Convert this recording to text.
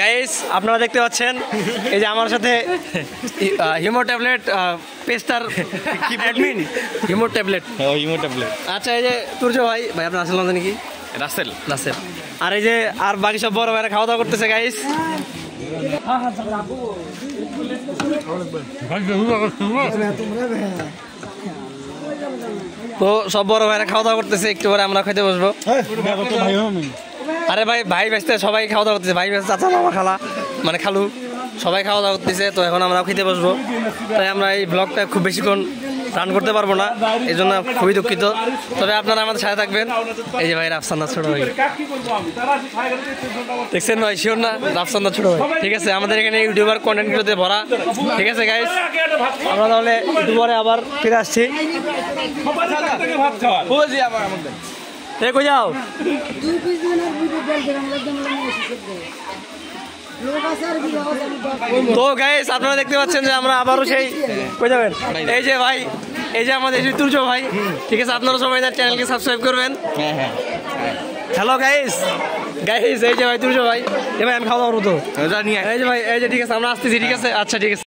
Guys আপনারা দেখতে পাচ্ছেন এই যে আমার সাথে হিমো ট্যাবলেট পেস্টার অ্যাডমিন হিমো ট্যাবলেট। আচ্ছা এই যে তুর্য ভাই আপনার আসল নাম জানি কি? রাসেল। আর এই যে আর বাকি সব বড় ভাইরা খাওয়া দাওয়া করতেছে গাইস। তো সব বড় ভাইরা খাওয়া দাওয়া করতেছে, একটু পরে আমরা খেতে বসবো। আরে ভাই ব্যস্ত, সবাই খাওয়া দাওয়া করতেছে, ভাই ব্যস্ত, চাচা মামা খালা মানে খালু সবাই খাওয়া দাওয়া করতেছে। তো এখন আমরা খেতে বসবো, তাই আমরা এই ব্লগটা খুব বেশিক্ষণ রান করতে পারবো না, এই জন্য খুবই দুঃখিত। তবে আপনারা আমাদের সাথে থাকবেন। এই যে ভাই রাফসান্দা ছোট ভাই দেখছেন ভাই, শিওর না রাফসান্দা ছোট ভাই? ঠিক আছে, আমাদের এখানে ইউটিউবার কন্টেন্টগুলোতে ভরা। ঠিক আছে গাইস, আমরা তাহলে একটু পরে আবার ফিরে আসছি। কই যাও? তো গাইস আপনারা দেখতে পাচ্ছেন যে আমরা আবারও সেই কই যাবেন, এই যে ভাই, এই যে আমাদের তুর্য ভাই। ঠিক আছে, আপনারা সবাই তার চ্যানেলকে সাবস্ক্রাইব করবেন। হ্যালো গাইস, এই যে ভাই তুর্য ভাই, এ ভাই আমি খাওয়া দাওয়া করবো তো। এই যে ভাই, এই যে ঠিক আছে আমরা আসতেছি। ঠিক আছে, আচ্ছা ঠিক আছে।